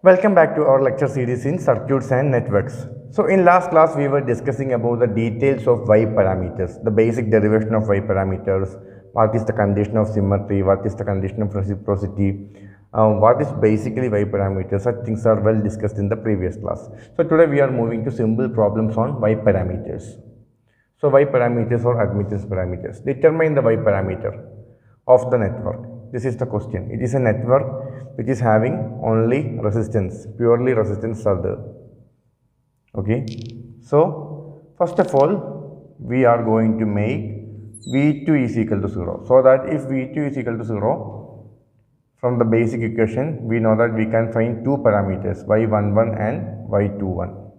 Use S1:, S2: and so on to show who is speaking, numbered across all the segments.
S1: Welcome back to our lecture series in circuits and networks. So in last class we were discussing about the details of Y parameters, the basic derivation of Y parameters, what is the condition of symmetry, what is the condition of reciprocity, what is basically Y parameters. Such things are well discussed in the previous class. So today we are moving to simple problems on Y parameters. So Y parameters or admittance parameters. Determine the Y parameter of the network. This is the question. It is a network which is having only resistance, purely resistance are there. Okay. So first of all, we are going to make V2 is equal to 0. So that if V2 is equal to 0, from the basic equation, we know that we can find two parameters, Y11 and Y21.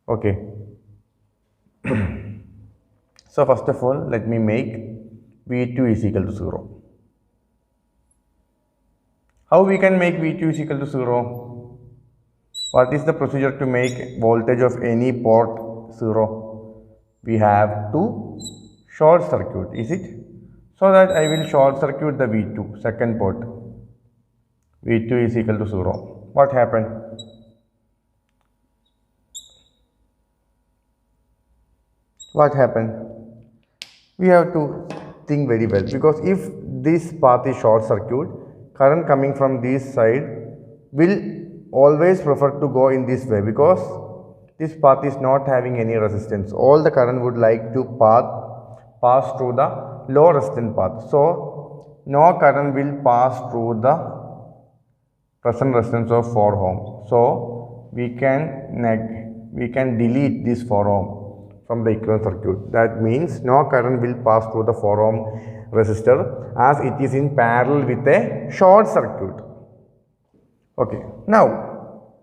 S1: Okay. So first of all, let me make V2 is equal to 0. How we can make V2 is equal to 0? What is the procedure to make voltage of any port 0? We have to short circuit, is it? So that I will short circuit the V2, second port. V2 is equal to 0. What happened? What happened? We have to think very well, because if this path is short circuit, current coming from this side will always prefer to go in this way, because this path is not having any resistance. All the current would like to pass through the low resistance path. So no current will pass through the present resistance of 4 ohm. So we can delete this 4 ohm from the equivalent circuit. That means no current will pass through the 4 ohm resistor, as it is in parallel with a short circuit. Okay, now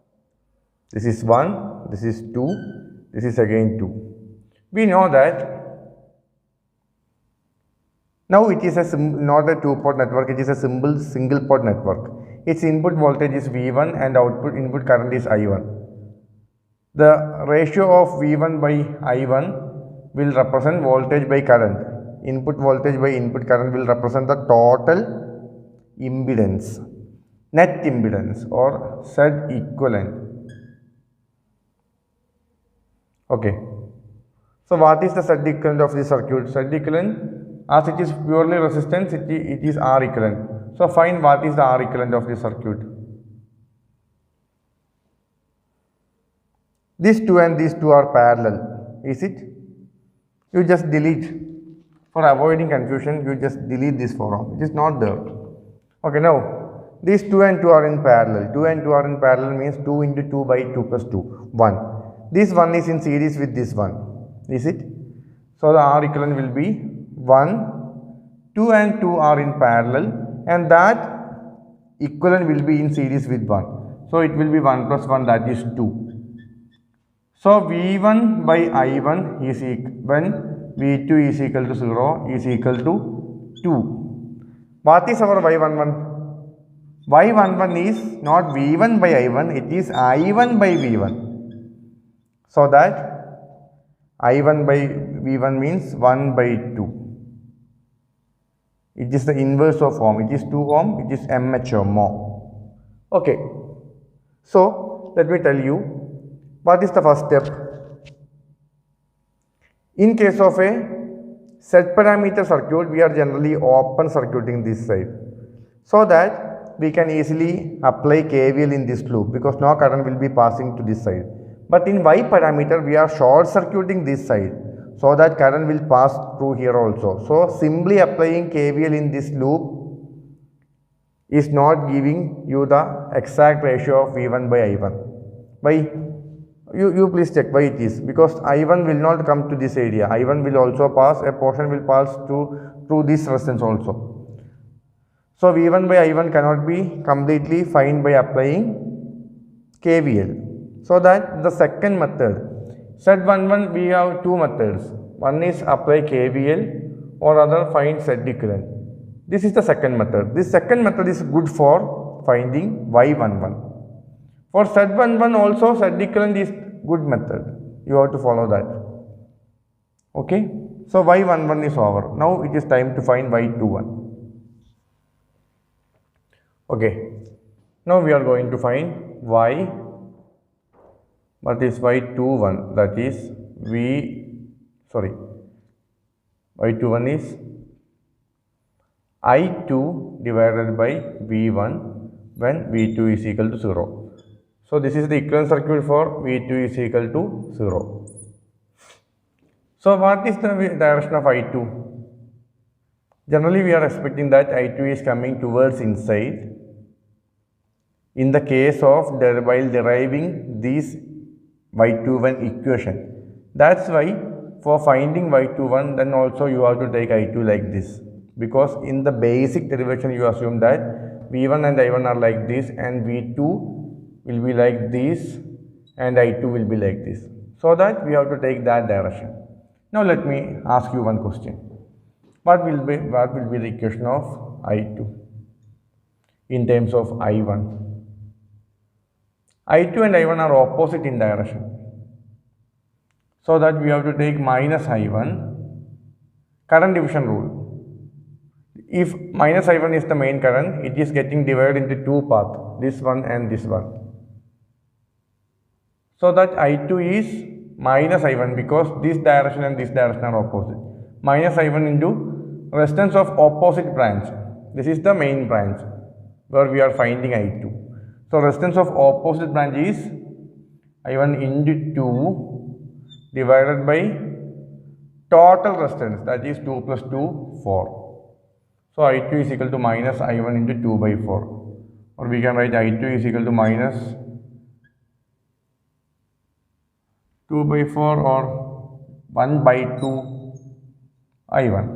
S1: this is 1, this is 2, this is again 2. We know that now it is not a two-port network, it is a simple single-port network. Its input voltage is V1 and output input current is I1. The ratio of V1 by I1 will represent voltage by current. Input voltage by input current will represent the total impedance, net impedance or Z equivalent. Okay. So what is the Z equivalent of this circuit? Z equivalent, as it is purely resistance, it is R equivalent. So find what is the R equivalent of this circuit. These two and these two are parallel, is it? You just delete. For avoiding confusion, you just delete this 4 ohm. It is not there. Okay, now these 2 and 2 are in parallel. 2 and 2 are in parallel means 2 into 2 by 2 plus 2, 1. This one is in series with this one, is it? So the R equivalent will be 1, 2 and 2 are in parallel, and that equivalent will be in series with 1. So it will be 1 plus 1, that is 2. So V1 by I1 is when V2 is equal to 0 is equal to 2. What is our Y11? Y11 is not V1 by I1, it is I1 by V1. So that I1 by V1 means 1 by 2. It is the inverse of ohm. It is 2 ohm, it is mH or mho. Okay. So let me tell you, what is the first step? In case of a set parameter circuit, we are generally open circuiting this side, so that we can easily apply KVL in this loop, because no current will be passing to this side. But in Y parameter, we are short circuiting this side, so that current will pass through here also. So simply applying KVL in this loop is not giving you the exact ratio of V1 by I1. Why? You please check why it is, because I1 will not come to this area. I1 will also pass, a portion will pass through this resistance also. So V1 by I1 cannot be completely found by applying KVL. So that the second method, Z11, we have two methods. One is apply KVL, or other find Z equivalent. This is the second method. This second method is good for finding Y11. For Z11 also, Z equivalent is good method. You have to follow that. Okay. So Y11 is over. Now it is time to find Y21. Okay. Now we are going to find y. What is y21? That is y21 is I2 divided by V1 when V2 is equal to 0. So this is the equivalent circuit for V2 is equal to 0. So what is the direction of I2? Generally we are expecting that I2 is coming towards inside in the case of while deriving this y21 equation. That's why for finding y21 then also you have to take I2 like this, because in the basic derivation you assume that V1 and I1 are like this and V2 will be like this and I2 will be like this. So that we have to take that direction. Now let me ask you one question. What will be the equation of I2 in terms of I1? I2 and I1 are opposite in direction. So that we have to take minus I1, current division rule. If minus I1 is the main current, it is getting divided into two paths, this one and this one. So that I2 is minus I1 because this direction and this direction are opposite. Minus I1 into resistance of opposite branch. This is the main branch where we are finding I2. So resistance of opposite branch is I1 into 2 divided by total resistance, that is 2 plus 2, 4. So I2 is equal to minus I1 into 2 by 4. Or we can write I2 is equal to minus 2 by 4 or 1 by 2 I1.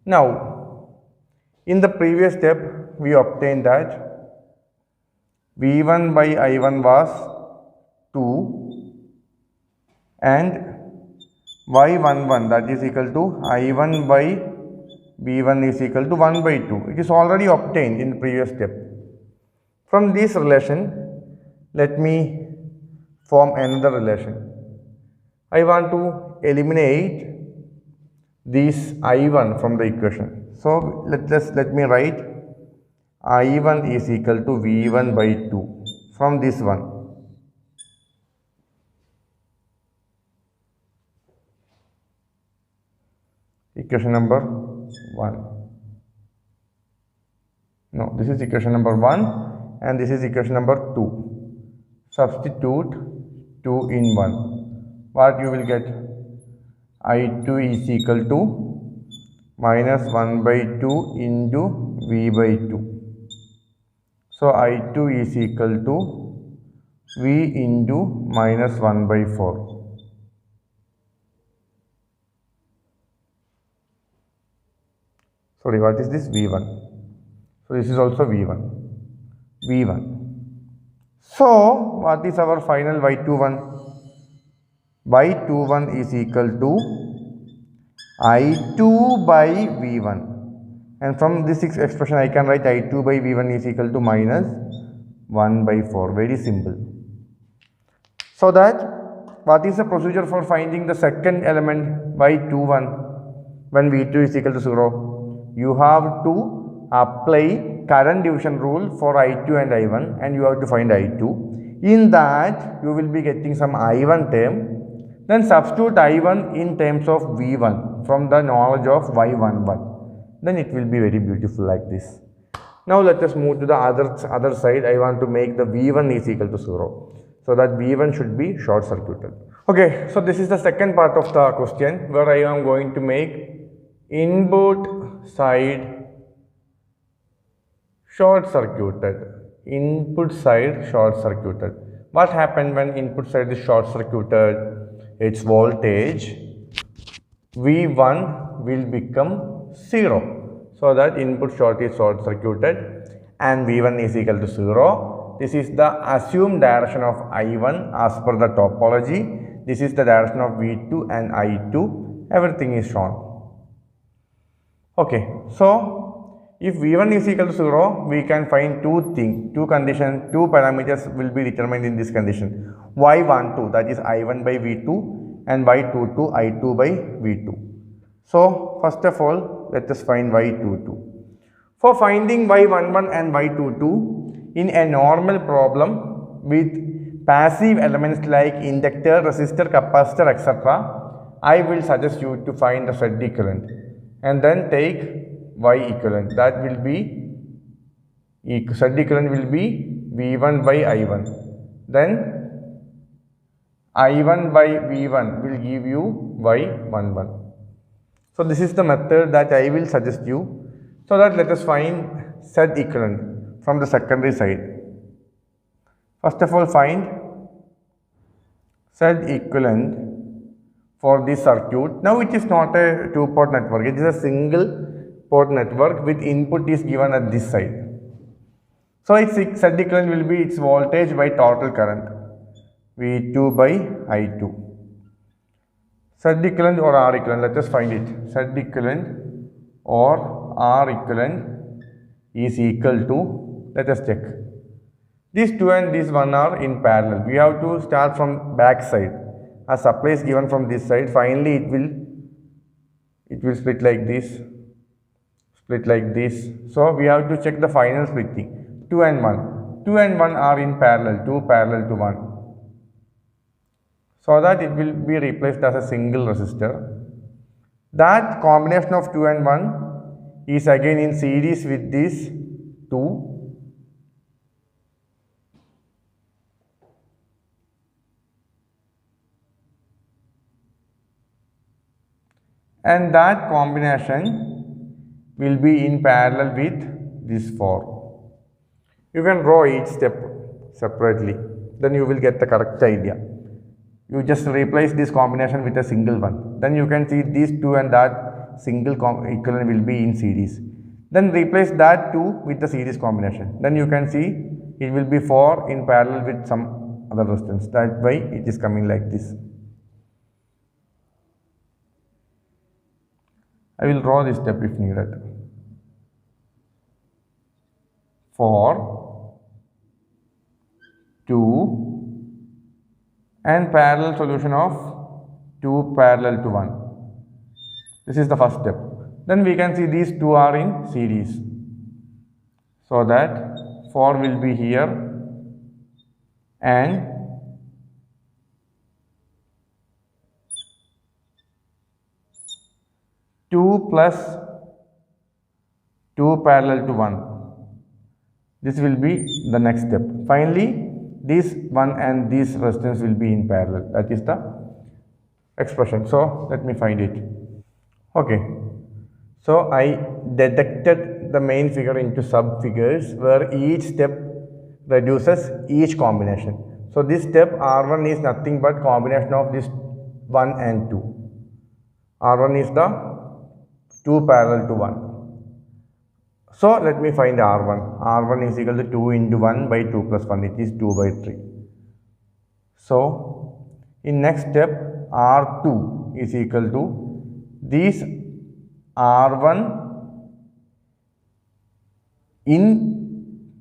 S1: Now, in the previous step, we obtained that V1 by I1 was 2 and y11, that is equal to I1 by V1 is equal to 1 by 2. It is already obtained in the previous step. From this relation, let me form another relation. I want to eliminate this I1 from the equation. So let me write I1 is equal to V1 by 2 from this one. Equation number 1. No, this is equation number 1 and this is equation number 2. Substitute 2 in 1. What you will get? I2 is equal to minus 1 by 2 into V by 2. So I2 is equal to V into minus 1 by 4. Sorry, what is this? V1. So this is also V1. So what is our final Y21? Y21 is equal to I2 by V1. And from this expression I can write I2 by V1 is equal to minus 1 by 4. Very simple. So that what is the procedure for finding the second element Y21 when V2 is equal to 0? You have to apply current division rule for I2 and I1 and you have to find I2. In that you will be getting some I1 term. Then substitute I1 in terms of V1 from the knowledge of Y11. Then it will be very beautiful like this. Now let us move to the other side. I want to make the V1 is equal to 0. So that V1 should be short circuited. Okay, so this is the second part of the question where I am going to make input side short circuited. Input side short circuited. What happened when input side is short circuited? Its voltage V1 will become 0. So that input short is short circuited and V1 is equal to 0. This is the assumed direction of I1 as per the topology. This is the direction of V2 and I2. Everything is shown. Okay, so if V1 is equal to 0, we can find two conditions, two parameters will be determined in this condition. Y12, that is I1 by V2, and Y22, I2 by V2. So first of all, let us find Y22. For finding Y11 and Y22, in a normal problem with passive elements like inductor, resistor, capacitor, etc., I will suggest you to find the Z equivalent and then take Y equivalent. That will be Z equivalent will be V1 by I1. Then I1 by V1 will give you Y11. So this is the method that I will suggest you. So that let us find Z equivalent from the secondary side. First of all, find Z equivalent for this circuit. Now it is not a two-port network, it is a single port network with input is given at this side. So its Z equivalent will be its voltage by total current, V2 by I2. Z equivalent or R equivalent, let us find it. Z equivalent or R equivalent is equal to, let us check. These two and this one are in parallel. We have to start from back side. As supply is given from this side, finally it will split like this, split like this. So we have to check the final splitting. 2 and 1. 2 and 1 are in parallel, 2 parallel to 1. So that it will be replaced as a single resistor. That combination of 2 and 1 is again in series with this 2. And that combination will be in parallel with this 4. You can draw each step separately, then you will get the correct idea. You just replace this combination with a single one. Then you can see these two and that single equivalent will be in series. Then replace that 2 with the series combination. Then you can see it will be 4 in parallel with some other resistance. That's why it is coming like this. I will draw this step if needed. 4, 2, and parallel solution of 2 parallel to 1. This is the first step. Then we can see these two are in series. So that 4 will be here and two plus 2 parallel to 1. This will be the next step. Finally, this one and this resistance will be in parallel. That is the expression. So let me find it. Okay. So I deducted the main figure into sub figures where each step reduces each combination. So this step R1 is nothing but combination of this 1 and 2. R1 is the 2 parallel to 1. So let me find R1. R1 is equal to 2 into 1 by 2 plus 1. It is 2 by 3. So in next step R2 is equal to this R1 in,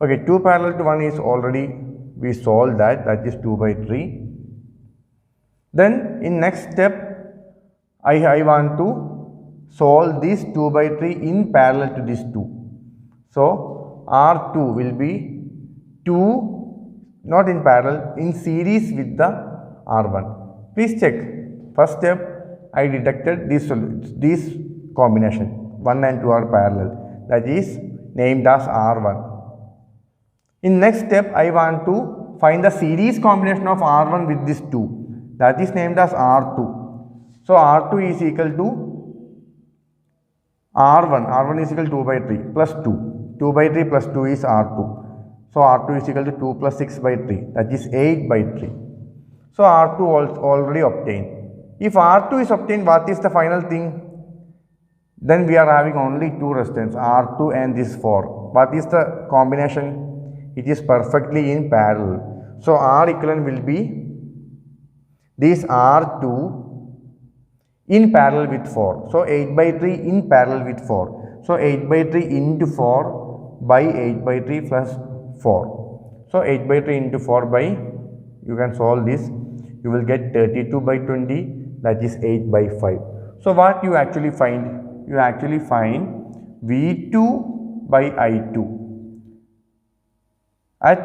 S1: okay, 2 parallel to 1 is already, we solved that is 2 by 3. Then in next step I want to solve this 2 by 3 in parallel to this 2. So R2 will be 2 not in parallel, in series with the R1. Please check. First step I deducted this combination 1 and 2 are parallel, that is named as R1. In next step I want to find the series combination of R1 with this 2, that is named as R2. So R2 is equal to R1 is equal to 2 by 3 plus 2. 2 by 3 plus 2 is R2. So R2 is equal to 2 plus 6 by 3, that is 8 by 3. So R2 already obtained. If R2 is obtained, what is the final thing? Then we are having only two resistance, R2 and this 4. What is the combination? It is perfectly in parallel. So R equivalent will be this R2 in parallel with 4. So 8 by 3 in parallel with 4. So 8 by 3 into 4 by 8 by 3 plus 4. So 8 by 3 into 4 by, you can solve this, you will get 32 by 20, that is 8 by 5. So what you actually find? You actually find V2 by I2 at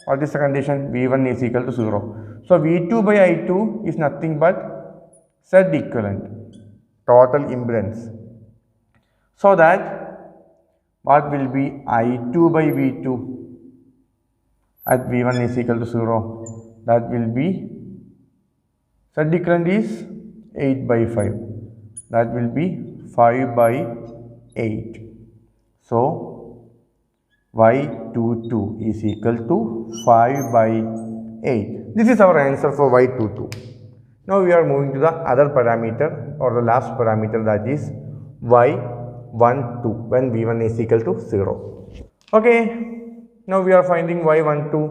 S1: what is the condition? V1 is equal to 0. So V2 by I2 is nothing but Z equivalent, total impedance. So that what will be I2 by V2 at V1 is equal to 0? That will be Z equivalent is 8 by 5. That will be 5 by 8. So Y22 is equal to 5 by 8. This is our answer for Y22. Now we are moving to the other parameter or the last parameter, that is Y12 when V1 is equal to 0. Okay, now we are finding Y12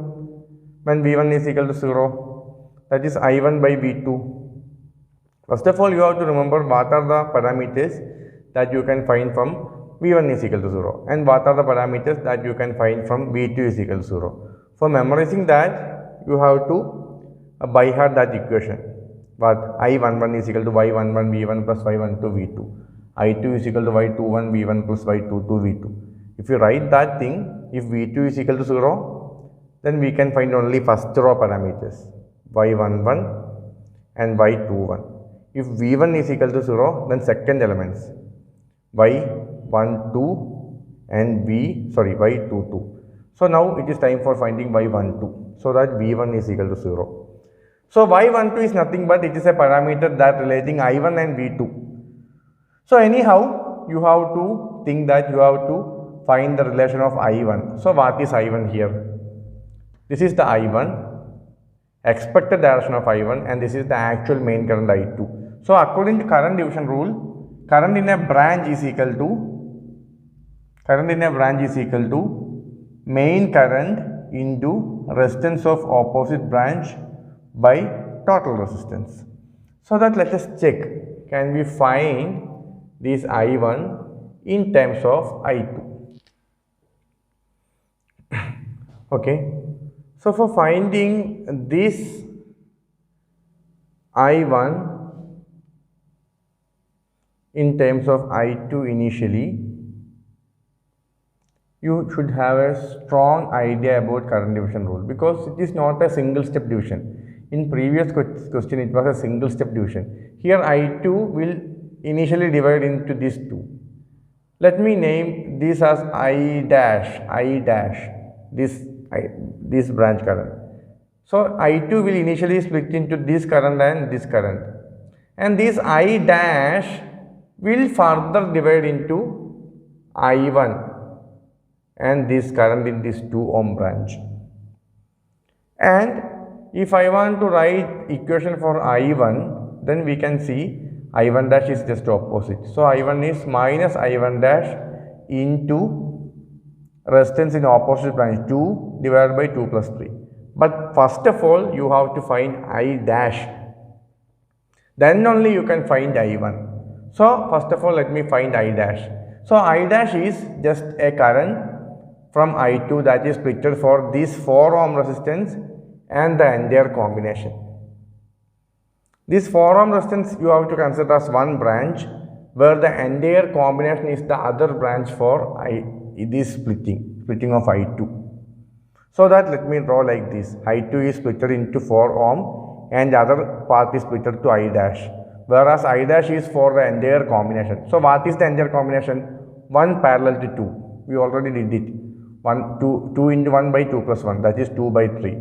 S1: when V1 is equal to 0, that is I1 by V2. First of all, you have to remember what are the parameters that you can find from V1 is equal to 0 and what are the parameters that you can find from V2 is equal to 0. For memorizing that, you have to by heart that equation. But I11 is equal to Y11 V1 plus Y12 V2. I2 is equal to Y21 V1 plus Y22 V2. If you write that thing, if V2 is equal to 0, then we can find only first row parameters Y11 and Y21. If V1 is equal to 0, then second elements Y12 and Y22. So now it is time for finding Y12 so that V1 is equal to 0. So Y12 is nothing but it is a parameter that relating I1 and V2. So anyhow, you have to think that you have to find the relation of I1. So what is I1 here? This is the I1, expected direction of I1, and this is the actual main current I2. So according to current division rule, current in a branch is equal to main current into resistance of opposite branch by total resistance. So that let us check, can we find this I1 in terms of I2? Okay, so for finding this I1 in terms of I2 initially, you should have a strong idea about current division rule because it is not a single step division. In previous question it was a single step division. Here I2 will initially divide into these two. Let me name this as I dash, this branch current. So I2 will initially split into this current and this current, and this I dash will further divide into I1 and this current in this 2 ohm branch. And if I want to write equation for I1, then we can see I1 dash is just opposite. So I1 is minus I1 dash into resistance in opposite branch 2 divided by 2 plus 3. But first of all, you have to find I dash. Then only you can find I1. So first of all, let me find I dash. So I dash is just a current from I2 that is splitted for this 4 ohm resistance and the entire combination. This 4 ohm resistance you have to consider as one branch, where the entire combination is the other branch for this splitting of I2. So that let me draw like this. I2 is splitted into 4 ohm and the other part is splitted to I dash, whereas I dash is for the entire combination. So what is the entire combination? 1 parallel to 2. We already did it. 2 into 1 by 2 plus 1, that is 2 by 3.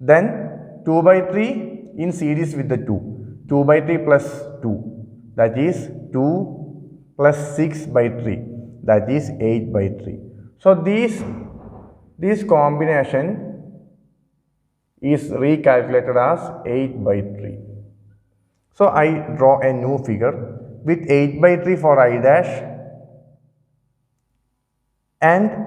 S1: Then 2 by 3 in series with the 2. 2 by 3 plus 2, that is 2 plus 6 by 3, that is 8 by 3. So this combination is recalculated as 8 by 3. So I draw a new figure with 8 by 3 for I dash and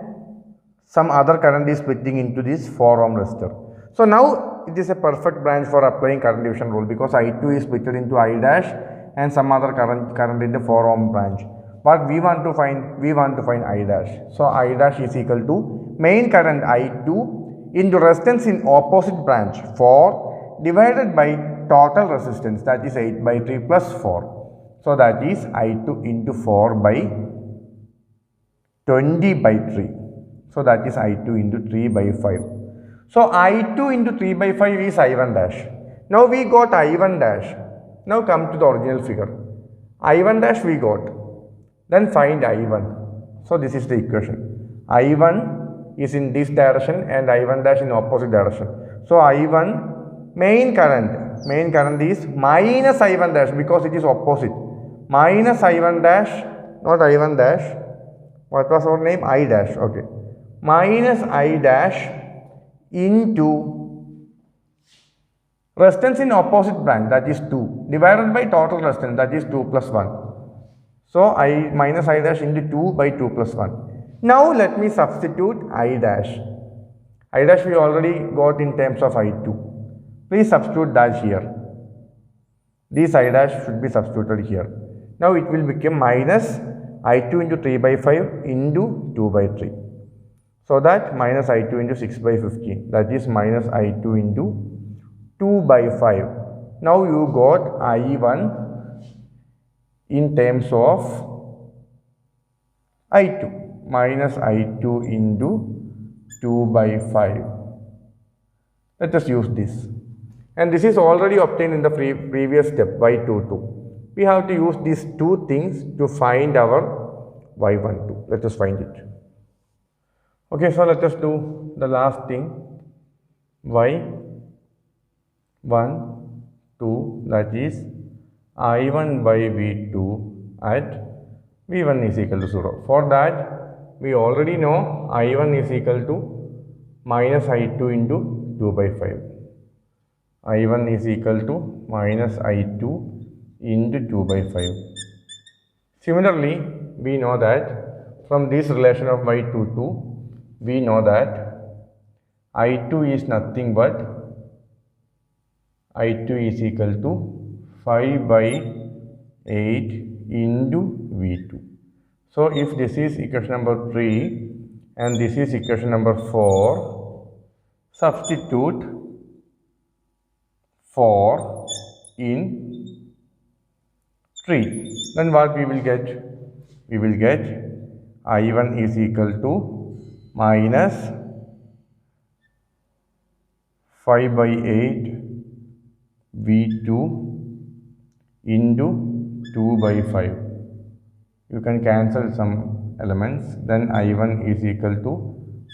S1: some other current is splitting into this 4 ohm resistor. So now it is a perfect branch for applying current division rule because I2 is splitted into I dash and some other current in the 4 ohm branch. But we want to find I dash. So I dash is equal to main current I2 into resistance in opposite branch 4 divided by total resistance, that is 8 by 3 plus 4. So that is I2 into 4 by 20 by 3. So that is I2 into 3 by 5. So I2 into 3 by 5 is I1 dash. Now we got I1 dash. Now come to the original figure. I1 dash we got. Then find I1. So this is the equation. I1 is in this direction and I1 dash in opposite direction. So I1 main current is minus I1 dash because it is opposite. Minus I1 dash, not I1 dash. What was our name? I dash. Okay. Minus I dash into resistance in opposite branch, that is 2, divided by total resistance, that is 2 plus 1. So I minus I dash into 2 by 2 plus 1. Now let me substitute I dash. I dash we already got in terms of I2. Please substitute that here. This I dash should be substituted here. Now it will become minus I2 into 3 by 5 into 2 by 3. So that minus I2 into 6 by 15, that is minus I2 into 2 by 5. Now you got I1 in terms of I2, minus I2 into 2 by 5. Let us use this. And this is already obtained in the previous step, y22. We have to use these two things to find our y12. Let us find it. Okay, so let us do the last thing, y12, that is I1 by V2 at V1 is equal to 0. For that, we already know I1 is equal to minus I2 into 2 by 5. I1 is equal to minus I2 into 2 by 5. Similarly, we know that from this relation of y22, we know that I2 is nothing but I2 is equal to 5 by 8 into V2. So if this is equation number 3 and this is equation number 4, substitute 4 in 3. Then what we will get? We will get I1 is equal to minus 5 by 8 V2 into 2 by 5. You can cancel some elements. Then I1 is equal to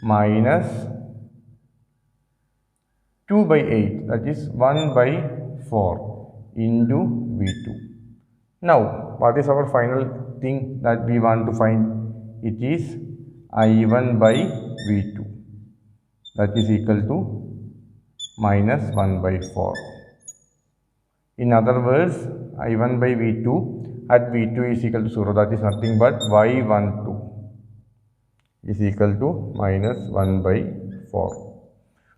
S1: minus 2 by 8, that is 1 by 4 into V2. Now, what is our final thing that we want to find? It is I1 by V2, that is equal to minus 1 by 4. In other words, I1 by V2 at V2 is equal to 0, that is nothing but y12 is equal to minus 1 by 4.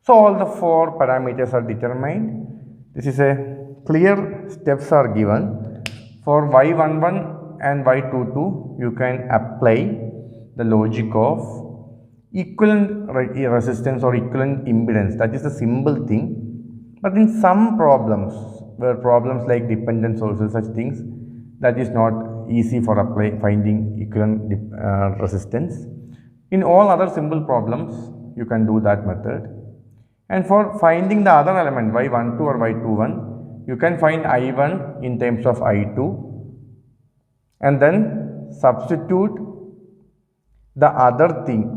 S1: So all the four parameters are determined. This is a clear steps are given. For y11 and y22, you can apply the logic of equivalent resistance or equivalent impedance. That is the simple thing. But in some problems, where problems like dependent sources, such things, that is not easy for finding equivalent resistance. In all other simple problems, you can do that method. And for finding the other element, y12 or y21, you can find I1 in terms of I2 and then substitute the other thing,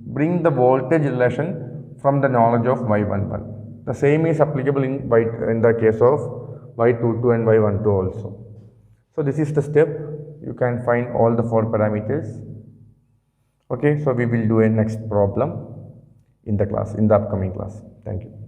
S1: bring the voltage relation from the knowledge of y11. The same is applicable in the case of y22 and y12 also. So this is the step. You can find all the four parameters. Okay, so we will do a next problem in the class, in the upcoming class. Thank you.